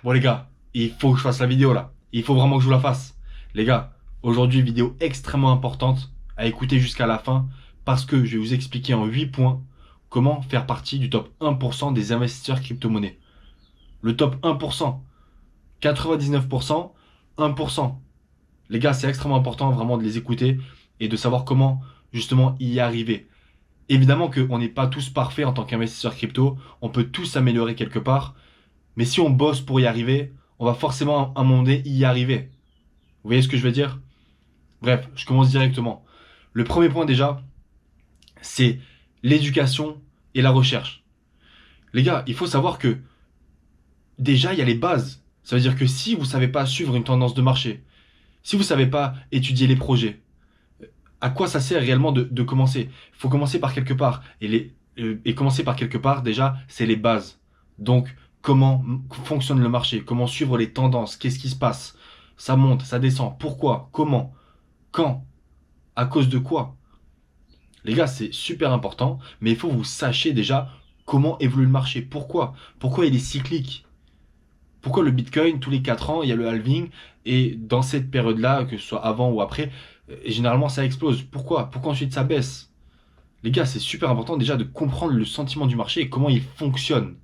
Bon les gars, il faut que je fasse la vidéo là. Il faut vraiment que je vous la fasse. Les gars, aujourd'hui vidéo extrêmement importante à écouter jusqu'à la fin parce que je vais vous expliquer en 8 points comment faire partie du top 1% des investisseurs crypto-monnaies. Le top 1%, 99%, 1%. Les gars, c'est extrêmement important vraiment de les écouter et de savoir comment justement y arriver. Évidemment qu'on n'est pas tous parfaits en tant qu'investisseurs crypto, on peut tous s'améliorer quelque part, mais si on bosse pour y arriver, on va forcément à un moment donné y arriver. Vous voyez ce que je veux dire? Bref, je commence directement. Le premier point déjà, c'est l'éducation et la recherche. Les gars, il faut savoir que déjà, il y a les bases. Ça veut dire que si vous ne savez pas suivre une tendance de marché, si vous ne savez pas étudier les projets, à quoi ça sert réellement de commencer? Il faut commencer par quelque part. Et commencer par quelque part, déjà, c'est les bases. Donc, comment fonctionne le marché? Comment suivre les tendances? Qu'est-ce qui se passe? Ça monte, ça descend. Pourquoi? Comment? Quand? À cause de quoi? Les gars, c'est super important, mais il faut que vous sachiez déjà comment évolue le marché. Pourquoi? Pourquoi il est cyclique? Pourquoi le Bitcoin, tous les 4 ans, il y a le halving, et dans cette période-là, que ce soit avant ou après, généralement ça explose. Pourquoi? Pourquoi ensuite ça baisse? Les gars, c'est super important déjà de comprendre le sentiment du marché et comment il fonctionne.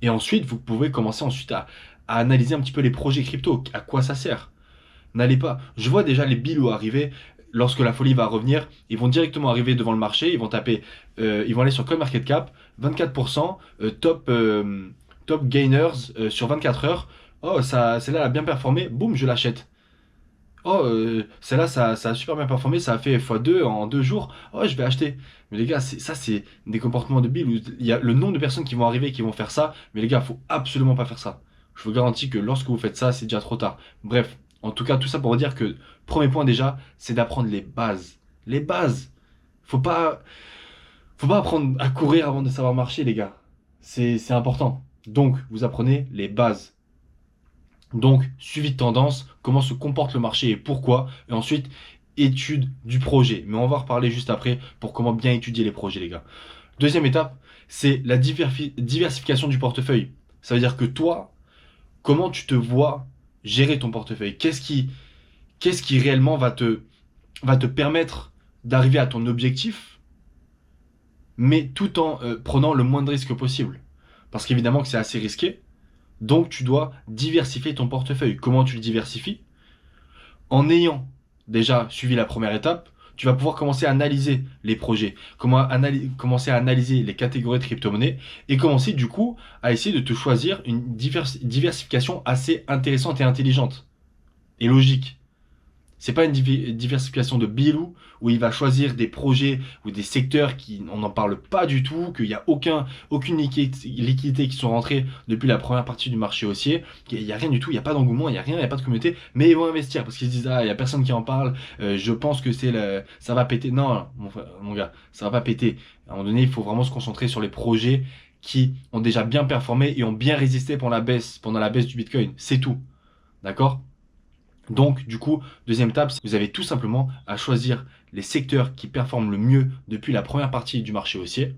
Et ensuite, vous pouvez commencer ensuite à analyser un petit peu les projets crypto, à quoi ça sert. N'allez pas. Je vois déjà les billes arriver. Lorsque la folie va revenir, ils vont directement arriver devant le marché, ils vont taper, ils vont aller sur CoinMarketCap, 24%, top gainers sur 24 heures. Oh, ça, celle-là elle a bien performé, boum, je l'achète. Oh, celle-là, ça a super bien performé, ça a fait x2 en 2 jours. Oh, je vais acheter. Mais les gars, ça, c'est des comportements de billes où il y a le nombre de personnes qui vont arriver qui vont faire ça. Mais les gars, faut absolument pas faire ça. Je vous garantis que lorsque vous faites ça, c'est déjà trop tard. Bref, en tout cas, tout ça pour vous dire que, premier point déjà, c'est d'apprendre les bases. Les bases. Faut pas, faut pas apprendre à courir avant de savoir marcher, les gars. C'est important. Donc, vous apprenez les bases. Donc, suivi de tendance, comment se comporte le marché et pourquoi. Et ensuite, étude du projet. Mais on va en reparler juste après pour comment bien étudier les projets, les gars. Deuxième étape, c'est la diversification du portefeuille. Ça veut dire que toi, comment tu te vois gérer ton portefeuille? Qu'est-ce qui réellement va te permettre d'arriver à ton objectif, mais tout en prenant le moins de risques possible? Parce qu'évidemment que c'est assez risqué. Donc tu dois diversifier ton portefeuille. Comment tu le diversifies? En ayant déjà suivi la première étape, tu vas pouvoir commencer à analyser les projets, commencer à analyser les catégories de crypto-monnaies et commencer du coup à essayer de te choisir une diversification assez intéressante et intelligente et logique. C'est pas une diversification de bilou où il va choisir des projets ou des secteurs qui on n'en parle pas du tout, qu'il n'y a aucune liquidité qui sont rentrées depuis la première partie du marché haussier, il n'y a rien du tout, il n'y a pas d'engouement, il n'y a rien, il n'y a pas de communauté, mais ils vont investir parce qu'ils se disent ah il n'y a personne qui en parle, je pense que ça va péter. Non, mon gars, ça va pas péter. À un moment donné, il faut vraiment se concentrer sur les projets qui ont déjà bien performé et ont bien résisté pendant la baisse du Bitcoin. C'est tout. D'accord? Donc, du coup, deuxième étape, vous avez tout simplement à choisir les secteurs qui performent le mieux depuis la première partie du marché haussier.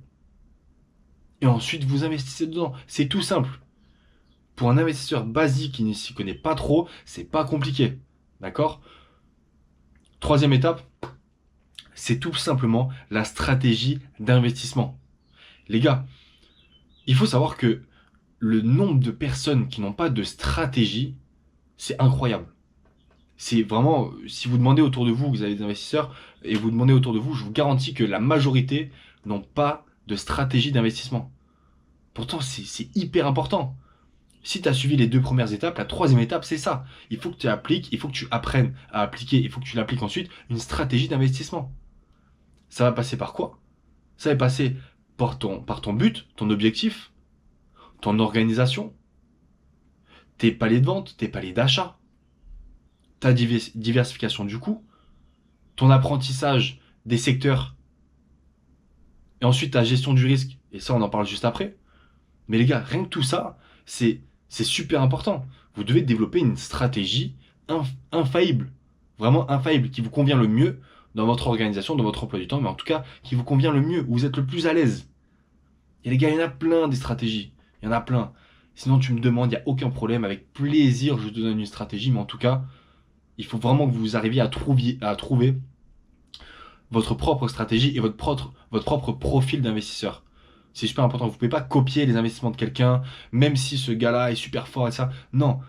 Et ensuite, vous investissez dedans. C'est tout simple. Pour un investisseur basique qui ne s'y connaît pas trop, c'est pas compliqué. D'accord? Troisième étape, c'est tout simplement la stratégie d'investissement. Les gars, il faut savoir que le nombre de personnes qui n'ont pas de stratégie, c'est incroyable. C'est vraiment, si vous demandez autour de vous, vous avez des investisseurs, et vous demandez autour de vous, je vous garantis que la majorité n'ont pas de stratégie d'investissement. Pourtant, c'est hyper important. Si tu as suivi les 2 premières étapes, la troisième étape, c'est ça. Il faut que tu appliques, il faut que tu apprennes à appliquer, il faut que tu l'appliques ensuite, une stratégie d'investissement. Ça va passer par quoi? Ça va passer par ton but, ton objectif, ton organisation, tes paliers de vente, tes paliers d'achat, ta diversification du coût, ton apprentissage des secteurs et ensuite ta gestion du risque. Et ça, on en parle juste après. Mais les gars, rien que tout ça, c'est super important. Vous devez développer une stratégie infaillible, vraiment infaillible, qui vous convient le mieux dans votre organisation, dans votre emploi du temps, mais en tout cas, qui vous convient le mieux, où vous êtes le plus à l'aise. Et les gars, il y en a plein des stratégies. Il y en a plein. Sinon, tu me demandes, il n'y a aucun problème. Avec plaisir, je te donne une stratégie. Mais en tout cas, il faut vraiment que vous arriviez à trouver votre propre stratégie et votre propre profil d'investisseur. C'est super important. Vous ne pouvez pas copier les investissements de quelqu'un, même si ce gars-là est super fort et ça. Non,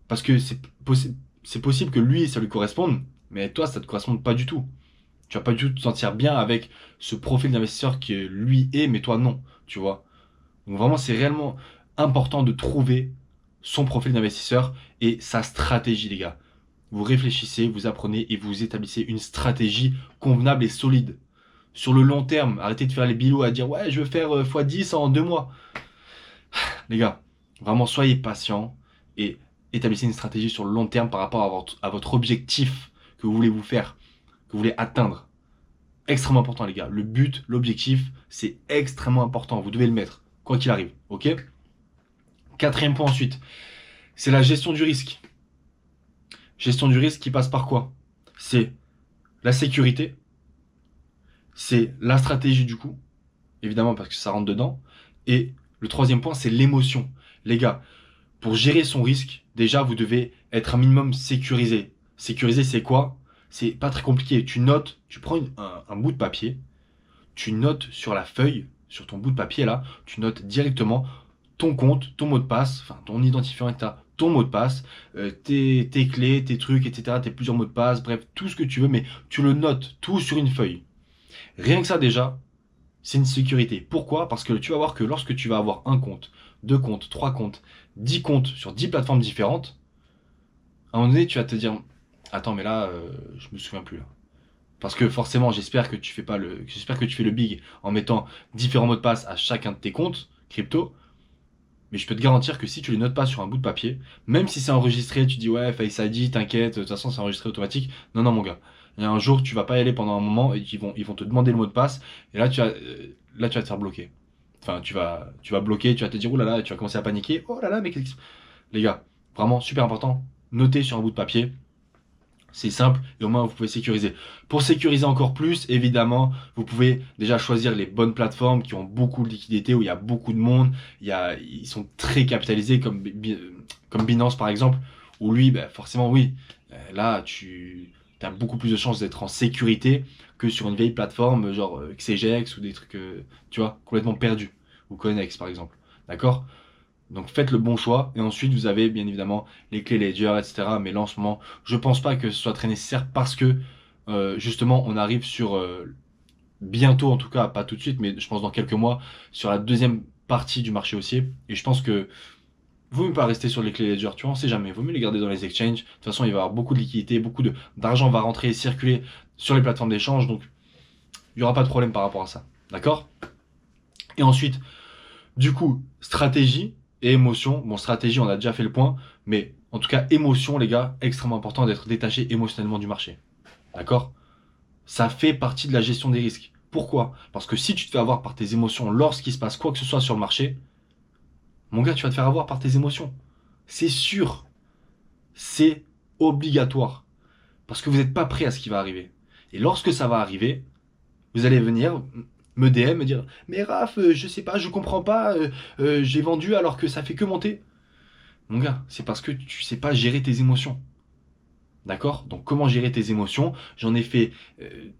parce que c'est possible que lui, ça lui corresponde, mais toi, ça ne te corresponde pas du tout. Tu vas pas du tout te sentir bien avec ce profil d'investisseur qui lui est, mais toi non, tu vois. Donc vraiment, c'est réellement important de trouver son profil d'investisseur et sa stratégie, les gars. Vous réfléchissez, vous apprenez et vous établissez une stratégie convenable et solide. Sur le long terme, arrêtez de faire les bilous à dire ouais, je veux faire x10 en 2 mois. Les gars, vraiment soyez patients et établissez une stratégie sur le long terme par rapport à votre objectif que vous voulez vous faire, que vous voulez atteindre. Extrêmement important, les gars. Le but, l'objectif, c'est extrêmement important. Vous devez le mettre, quoi qu'il arrive. Ok? Quatrième point ensuite, c'est la gestion du risque. Gestion du risque qui passe par quoi? C'est la sécurité, c'est la stratégie du coup, évidemment parce que ça rentre dedans. Et le troisième point, c'est l'émotion. Les gars, pour gérer son risque, déjà, vous devez être un minimum sécurisé. Sécurisé, c'est quoi? C'est pas très compliqué. Tu notes, tu prends un bout de papier, tu notes sur la feuille, sur ton bout de papier là, tu notes directement ton compte, ton mot de passe, enfin ton identifiant, etc., ton mot de passe, tes clés, tes trucs, etc., tes plusieurs mots de passe, bref, tout ce que tu veux, mais tu le notes tout sur une feuille. Rien que ça déjà, c'est une sécurité. Pourquoi? Parce que tu vas voir que lorsque tu vas avoir un compte, deux comptes, trois comptes, 10 comptes sur 10 plateformes différentes, à un moment donné, tu vas te dire, attends, mais là, je me souviens plus là. Parce que forcément, j'espère que tu fais le big en mettant différents mots de passe à chacun de tes comptes crypto. Mais je peux te garantir que si tu les notes pas sur un bout de papier, même si c'est enregistré, tu dis ouais, Face ID, t'inquiète, de toute façon c'est enregistré automatique. Non, non, mon gars. Il y a un jour, tu vas pas y aller pendant un moment et ils vont te demander le mot de passe. Et là, tu vas te faire bloquer. Enfin, tu vas bloquer, tu vas te dire, oh là là, tu vas commencer à paniquer. Oh là là, mais qu'est-ce que... Les gars, vraiment super important. Notez sur un bout de papier. C'est simple et au moins vous pouvez sécuriser. Pour sécuriser encore plus, évidemment, vous pouvez déjà choisir les bonnes plateformes qui ont beaucoup de liquidités, où il y a beaucoup de monde, ils sont très capitalisés comme Binance par exemple, où lui, bah, forcément oui, là tu as beaucoup plus de chances d'être en sécurité que sur une vieille plateforme genre XGX ou des trucs, tu vois, complètement perdus, ou Connex par exemple. D'accord? Donc faites le bon choix et ensuite vous avez bien évidemment les clés Ledger, etc. Mais là en ce moment, je pense pas que ce soit très nécessaire parce que justement on arrive sur bientôt, en tout cas pas tout de suite, mais je pense dans quelques mois, sur la deuxième partie du marché haussier. Et je pense que vaut mieux pas rester sur les clés Ledger, tu vois, on sait jamais, vaut mieux les garder dans les exchanges. De toute façon, il va y avoir beaucoup de liquidités, d'argent va rentrer et circuler sur les plateformes d'échange, donc il n'y aura pas de problème par rapport à ça. D'accord? Et ensuite, du coup, stratégie et émotion. Bon, stratégie, on a déjà fait le point, mais en tout cas, émotion, les gars, extrêmement important d'être détaché émotionnellement du marché. D'accord? Ça fait partie de la gestion des risques. Pourquoi? Parce que si tu te fais avoir par tes émotions lorsqu'il se passe quoi que ce soit sur le marché, mon gars, tu vas te faire avoir par tes émotions. C'est sûr. C'est obligatoire. Parce que vous n'êtes pas prêt à ce qui va arriver. Et lorsque ça va arriver, vous allez venir me DM, me dire mais Raph, je sais pas, je comprends pas, j'ai vendu alors que ça fait que monter. Mon gars, c'est parce que tu sais pas gérer tes émotions. D'accord? Donc comment gérer tes émotions? J'en ai fait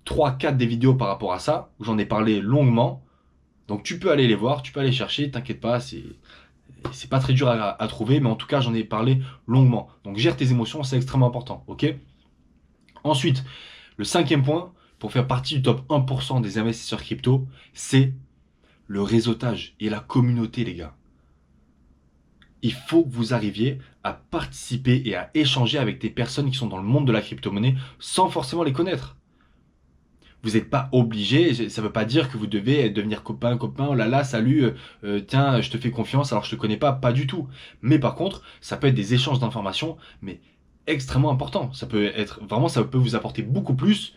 3-4 des vidéos par rapport à ça, où j'en ai parlé longuement. Donc tu peux aller les voir, tu peux aller chercher, t'inquiète pas, c'est pas très dur à trouver, mais en tout cas j'en ai parlé longuement. Donc gère tes émotions, c'est extrêmement important, ok? Ensuite, le cinquième point, pour faire partie du top 1% des investisseurs crypto, c'est le réseautage et la communauté, les gars. Il faut que vous arriviez à participer et à échanger avec des personnes qui sont dans le monde de la crypto-monnaie sans forcément les connaître. Vous n'êtes pas obligé, ça ne veut pas dire que vous devez devenir copain, oh là là, salut, tiens, je te fais confiance alors je te connais pas, pas du tout. Mais par contre, ça peut être des échanges d'informations, mais extrêmement importants. Ça peut être, vraiment, ça peut vous apporter beaucoup plus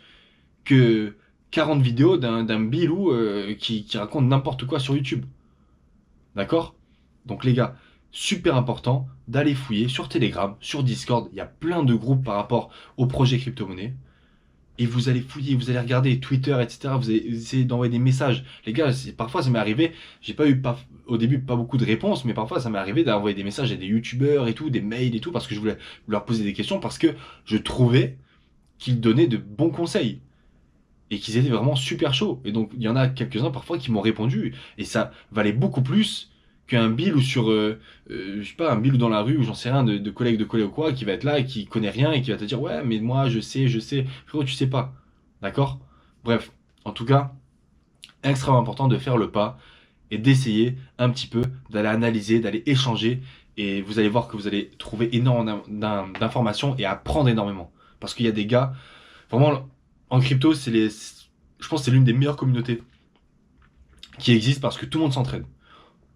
que 40 vidéos d'un bilou qui raconte n'importe quoi sur YouTube. D'accord? Donc les gars, super important d'aller fouiller sur Telegram, sur Discord. Il y a plein de groupes par rapport au projet crypto-monnaie. Et vous allez fouiller, vous allez regarder Twitter, etc. Vous allez essayer d'envoyer des messages. Les gars, parfois ça m'est arrivé, j'ai pas eu au début pas beaucoup de réponses, mais parfois ça m'est arrivé d'envoyer des messages à des youtubeurs et tout, des mails et tout, parce que je voulais leur poser des questions, parce que je trouvais qu'ils donnaient de bons conseils. Et qu'ils étaient vraiment super chauds. Et donc il y en a quelques-uns parfois qui m'ont répondu. Et ça valait beaucoup plus qu'un bill ou sur, je sais pas, un bill ou dans la rue, ou j'en sais rien, de collègue ou quoi, qui va être là et qui connaît rien et qui va te dire, ouais, mais moi, je sais. Frérot, tu sais pas. D'accord? Bref, en tout cas, extrêmement important de faire le pas et d'essayer un petit peu, d'aller analyser, d'aller échanger. Et vous allez voir que vous allez trouver énormément d'informations et apprendre énormément. Parce qu'il y a des gars, vraiment, en crypto, je pense que c'est l'une des meilleures communautés qui existent parce que tout le monde s'entraide.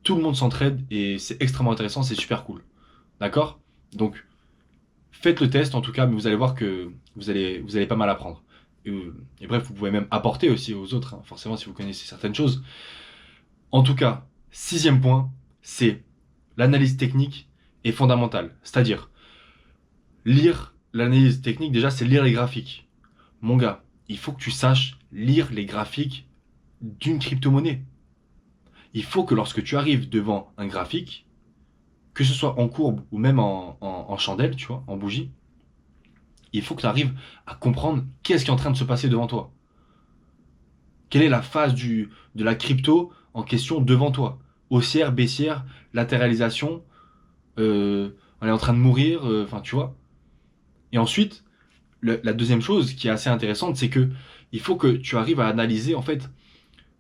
Tout le monde s'entraide et c'est extrêmement intéressant, c'est super cool. D'accord? Donc, faites le test en tout cas, mais vous allez voir que vous allez pas mal apprendre. Et bref, vous pouvez même apporter aussi aux autres, hein, forcément si vous connaissez certaines choses. En tout cas, sixième point, c'est l'analyse technique est fondamentale. C'est-à-dire, lire l'analyse technique, déjà, c'est lire les graphiques. Mon gars, il faut que tu saches lire les graphiques d'une crypto-monnaie. Il faut que lorsque tu arrives devant un graphique, que ce soit en courbe ou même en chandelle, tu vois, en bougie, il faut que tu arrives à comprendre qu'est-ce qui est en train de se passer devant toi. Quelle est la phase de la crypto en question devant toi? Haussière, baissière, latéralisation, on est en train de mourir, enfin tu vois. Et ensuite, la deuxième chose qui est assez intéressante, c'est que il faut que tu arrives à analyser en fait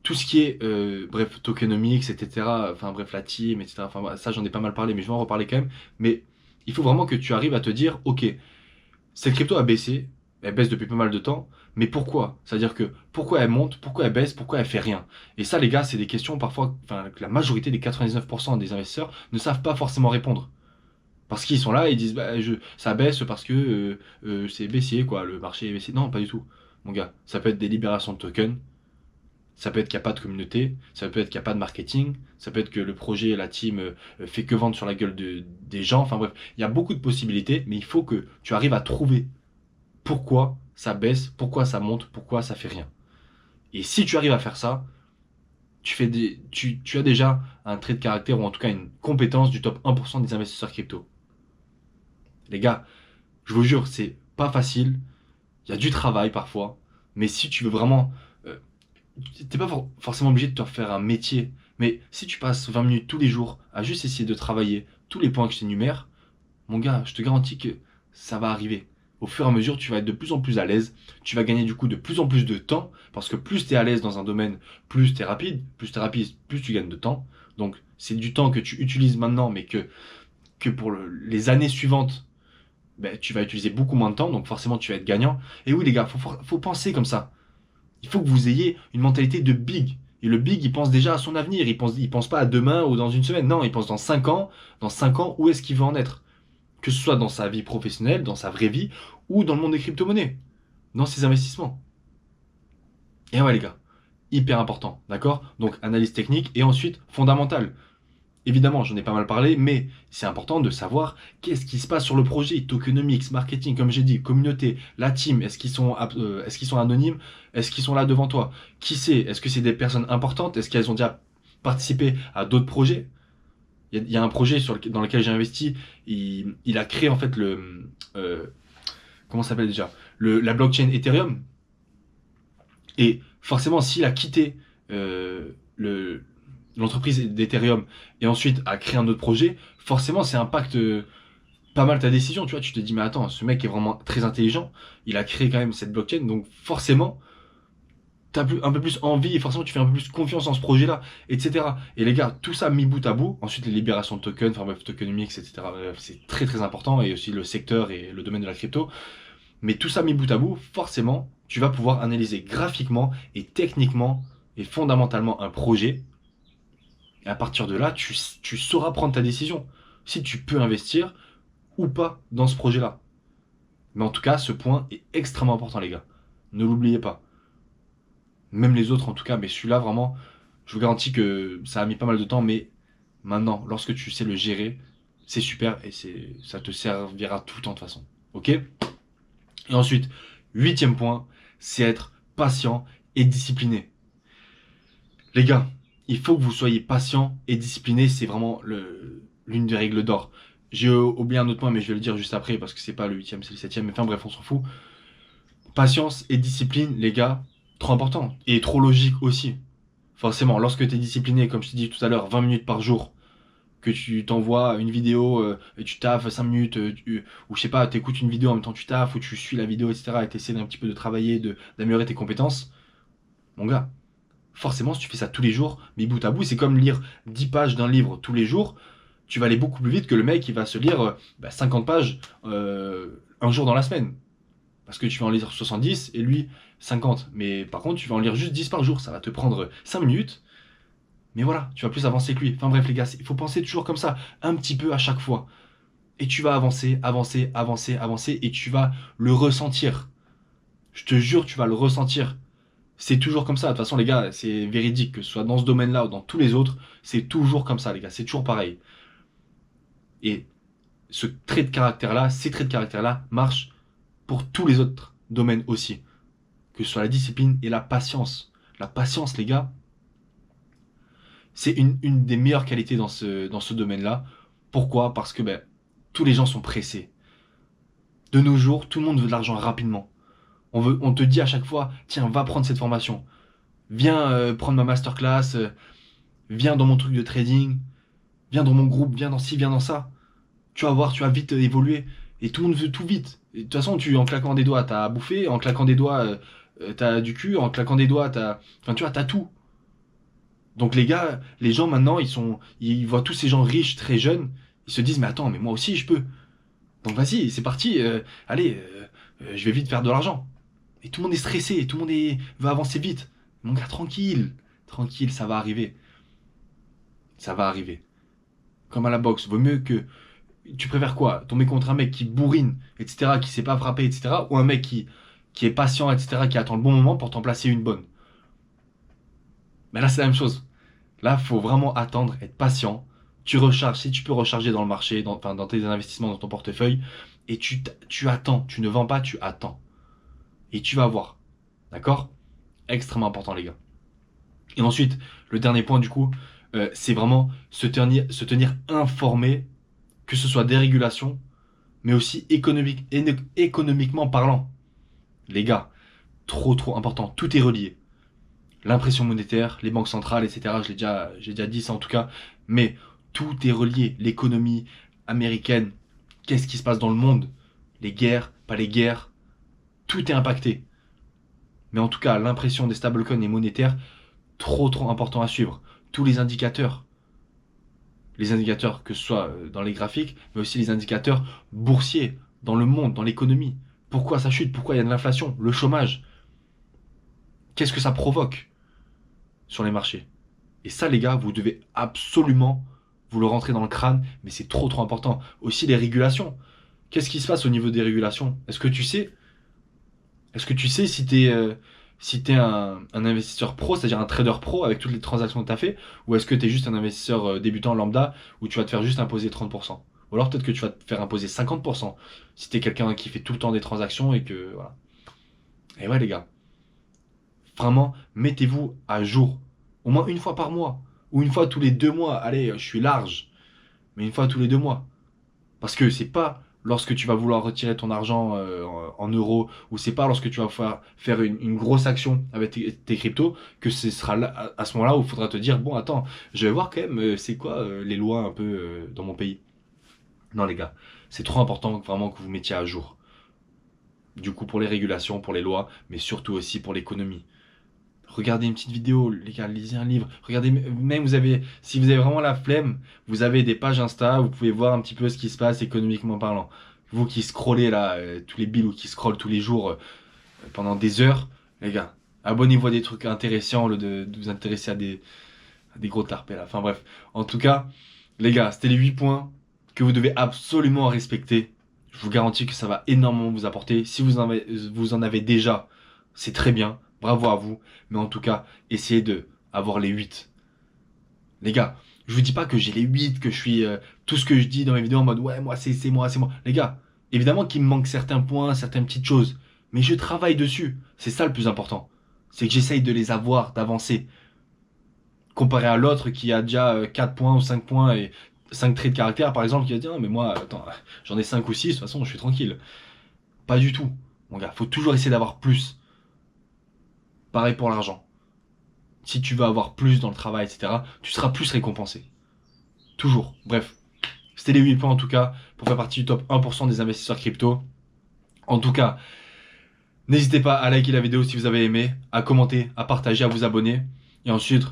tout ce qui est, bref, tokenomics, etc. Enfin bref, la team, etc. Enfin voilà, ça j'en ai pas mal parlé, mais je vais en reparler quand même. Mais il faut vraiment que tu arrives à te dire, ok, cette crypto a baissé, elle baisse depuis pas mal de temps, mais pourquoi? C'est-à-dire que pourquoi elle monte, pourquoi elle baisse, pourquoi elle fait rien? Et ça les gars, c'est des questions parfois, enfin que la majorité des 99% des investisseurs ne savent pas forcément répondre. Parce qu'ils sont là, ils disent bah, ça baisse parce que c'est baissier, quoi, le marché est baissier. Non, pas du tout, mon gars. Ça peut être des libérations de tokens, ça peut être qu'il n'y a pas de communauté, ça peut être qu'il n'y a pas de marketing, ça peut être que le projet, la team fait que vendre sur la gueule des gens. Enfin bref, il y a beaucoup de possibilités, mais il faut que tu arrives à trouver pourquoi ça baisse, pourquoi ça monte, pourquoi ça fait rien. Et si tu arrives à faire ça, tu as déjà un trait de caractère ou en tout cas une compétence du top 1% des investisseurs crypto. Les gars, je vous jure, c'est pas facile. Il y a du travail parfois. Mais si tu veux vraiment. T'es pas forcément obligé de te faire un métier. Mais si tu passes 20 minutes tous les jours à juste essayer de travailler tous les points que je t'énumère, mon gars, je te garantis que ça va arriver. Au fur et à mesure, tu vas être de plus en plus à l'aise. Tu vas gagner du coup de plus en plus de temps. Parce que plus tu es à l'aise dans un domaine, plus tu es rapide. Plus tu es rapide, plus tu gagnes de temps. Donc c'est du temps que tu utilises maintenant, mais que pour les années suivantes, ben, tu vas utiliser beaucoup moins de temps, donc forcément tu vas être gagnant. Et oui les gars, faut penser comme ça. Il faut que vous ayez une mentalité de big. Et le big, il pense déjà à son avenir. Il pense pas à demain ou dans une semaine. Non, il pense dans 5 ans. Dans 5 ans, où est-ce qu'il veut en être? Que ce soit dans sa vie professionnelle, dans sa vraie vie, ou dans le monde des crypto-monnaies. Dans ses investissements. Et ouais les gars, hyper important. D'accord? Donc analyse technique et ensuite fondamentale. Évidemment, j'en ai pas mal parlé, mais c'est important de savoir qu'est-ce qui se passe sur le projet, tokenomics, marketing, comme j'ai dit, communauté, la team, est-ce qu'ils sont anonymes, est-ce qu'ils sont là devant toi, qui c'est, est-ce que c'est des personnes importantes, est-ce qu'elles ont déjà participé à d'autres projets? Il y a un projet dans lequel j'ai investi, il a créé en fait comment ça s'appelle déjà, la blockchain Ethereum, et forcément, s'il a quitté l'entreprise d'Ethereum et ensuite a créé un autre projet, forcément, ça impacte pas mal ta décision. Tu vois, tu te dis, mais attends, ce mec est vraiment très intelligent. Il a créé quand même cette blockchain. Donc, forcément, t'as un peu plus envie et forcément, tu fais un peu plus confiance en ce projet-là, etc. Et les gars, tout ça mis bout à bout. Ensuite, les libérations de tokens, enfin bref, tokenomics, etc. Bref, c'est très très important et aussi le secteur et le domaine de la crypto. Mais tout ça mis bout à bout, forcément, tu vas pouvoir analyser graphiquement et techniquement et fondamentalement un projet. Et à partir de là, tu sauras prendre ta décision. Si tu peux investir ou pas dans ce projet-là. Mais en tout cas, ce point est extrêmement important, les gars. Ne l'oubliez pas. Même les autres, en tout cas, mais celui-là, vraiment, je vous garantis que ça a mis pas mal de temps, mais maintenant, lorsque tu sais le gérer, c'est super et ça te servira tout le temps de toute façon. Ok? Et ensuite, huitième point, c'est être patient et discipliné. Les gars, il faut que vous soyez patient et discipliné, c'est vraiment l'une des règles d'or. J'ai oublié un autre point, mais je vais le dire juste après parce que c'est pas le huitième, c'est le septième. Mais enfin bref, on s'en fout. Patience et discipline, les gars, trop important. Et trop logique aussi. Forcément, lorsque tu es discipliné, comme je t'ai dit tout à l'heure, 20 minutes par jour, que tu t'envoies une vidéo et tu taffes 5 minutes, ou je sais pas, tu écoutes une vidéo en même temps que tu taffes, ou tu suis la vidéo, etc. et tu essaies d'un petit peu de travailler, d'améliorer tes compétences, mon gars, forcément, si tu fais ça tous les jours, mais bout à bout, c'est comme lire 10 pages d'un livre tous les jours, tu vas aller beaucoup plus vite que le mec qui va se lire 50 pages un jour dans la semaine. Parce que tu vas en lire 70 et lui 50. Mais par contre, tu vas en lire juste 10 par jour. Ça va te prendre 5 minutes. Mais voilà, tu vas plus avancer que lui. Enfin bref, les gars, il faut penser toujours comme ça, un petit peu à chaque fois. Et tu vas avancer, avancer, avancer, avancer, et tu vas le ressentir. Je te jure, tu vas le ressentir. C'est toujours comme ça. De toute façon, les gars, c'est véridique, que ce soit dans ce domaine-là ou dans tous les autres, c'est toujours comme ça, les gars. C'est toujours pareil. Et ce trait de caractère-là, ces traits de caractère-là marchent pour tous les autres domaines aussi. Que ce soit la discipline et la patience. La patience, les gars, c'est une des meilleures qualités dans ce domaine-là. Pourquoi? Parce que tous les gens sont pressés. De nos jours, tout le monde veut de l'argent rapidement. On te dit à chaque fois, tiens, va prendre cette formation. Viens prendre ma masterclass. Viens dans mon truc de trading. Viens dans mon groupe. Viens dans ci, viens dans ça. Tu vas voir, tu vas vite évoluer. Et tout le monde veut tout vite. Et de toute façon, en claquant des doigts, t'as à bouffer. En claquant des doigts, t'as du cul. En claquant des doigts, enfin, tu vois, t'as tout. Donc les gars, les gens maintenant, ils voient tous ces gens riches, très jeunes. Ils se disent, mais attends, mais moi aussi, je peux. Donc vas-y, c'est parti. Allez, je vais vite faire de l'argent. Et tout le monde est stressé. Tout le monde veut avancer vite. Mon gars, tranquille. Tranquille, ça va arriver. Ça va arriver. Comme à la boxe. Vaut mieux que tu préfères quoi? Tomber contre un mec qui bourrine, etc., qui sait pas frapper, etc., ou un mec qui est patient, etc., qui attend le bon moment pour t'en placer une bonne. Mais là, c'est la même chose. Là, faut vraiment attendre, être patient. Tu recharges, si tu peux recharger dans le marché, enfin, dans tes investissements, dans ton portefeuille, et tu attends. Tu ne vends pas, tu attends. Et tu vas voir. D'accord? Extrêmement important, les gars. Et ensuite, le dernier point, du coup, c'est vraiment se tenir informé, que ce soit des régulations, mais aussi économiquement parlant. Les gars, trop trop important, tout est relié. L'impression monétaire, les banques centrales, etc. J'ai déjà dit ça en tout cas, mais tout est relié. L'économie américaine, qu'est-ce qui se passe dans le monde? Les guerres, pas les guerres, tout est impacté. Mais en tout cas, l'impression des stablecoins et monétaires, trop trop important à suivre. Tous les indicateurs que ce soit dans les graphiques, mais aussi les indicateurs boursiers, dans le monde, dans l'économie. Pourquoi ça chute? Pourquoi il y a de l'inflation? Le chômage. Qu'est-ce que ça provoque sur les marchés? Et ça, les gars, vous devez absolument vous le rentrer dans le crâne, mais c'est trop trop important. Aussi les régulations. Qu'est-ce qui se passe au niveau des régulations? Est-ce que tu sais si t'es un investisseur pro, c'est-à-dire un trader pro avec toutes les transactions que tu as fait, ou est-ce que tu es juste un investisseur débutant lambda où tu vas te faire juste imposer 30%? Ou alors peut-être que tu vas te faire imposer 50% si tu es quelqu'un qui fait tout le temps des transactions et que voilà. Et ouais les gars, vraiment, mettez-vous à jour. Au moins une fois par mois. Ou une fois tous les 2 mois. Allez, je suis large. Mais une fois tous les 2 mois. Parce que c'est pas lorsque tu vas vouloir retirer ton argent en euros, ou c'est pas lorsque tu vas faire une grosse action avec tes cryptos, que ce sera là, à ce moment-là où il faudra te dire, bon attends, je vais voir quand même c'est quoi les lois un peu dans mon pays. Non les gars, c'est trop important vraiment que vous mettiez à jour. Du coup pour les régulations, pour les lois, mais surtout aussi pour l'économie. Regardez une petite vidéo, les gars, lisez un livre. Regardez, même si vous avez vraiment la flemme, vous avez des pages Insta, vous pouvez voir un petit peu ce qui se passe économiquement parlant. Vous qui scrollez là, tous les billes ou qui scrollent tous les jours pendant des heures, les gars, abonnez-vous à des trucs intéressants au lieu de vous intéresser à des gros tarpés là. Enfin bref, en tout cas, les gars, c'était les 8 points que vous devez absolument respecter. Je vous garantis que ça va énormément vous apporter. Si vous en avez déjà, c'est très bien. Bravo à vous. Mais en tout cas, essayez de avoir les 8. Les gars, je vous dis pas que j'ai les 8, que je suis tout ce que je dis dans mes vidéos en mode ouais, moi c'est moi, c'est moi. Les gars, évidemment qu'il me manque certains points, certaines petites choses. Mais je travaille dessus. C'est ça le plus important. C'est que j'essaye de les avoir, d'avancer. Comparé à l'autre qui a déjà 4 points ou 5 points et 5 traits de caractère, par exemple, qui va dire, non, mais moi, attends, j'en ai 5 ou 6, de toute façon, je suis tranquille. Pas du tout. Mon gars, faut toujours essayer d'avoir plus. Pareil pour l'argent. Si tu veux avoir plus dans le travail, etc., tu seras plus récompensé. Toujours. Bref. C'était les 8 points en tout cas pour faire partie du top 1% des investisseurs crypto. En tout cas, n'hésitez pas à liker la vidéo si vous avez aimé, à commenter, à partager, à vous abonner. Et ensuite,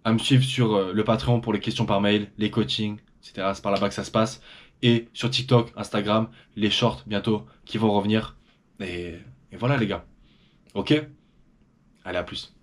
à me suivre sur le Patreon pour les questions par mail, les coachings, etc. C'est par là-bas que ça se passe. Et sur TikTok, Instagram, les shorts bientôt qui vont revenir. Et voilà les gars. Ok? Allez, à plus.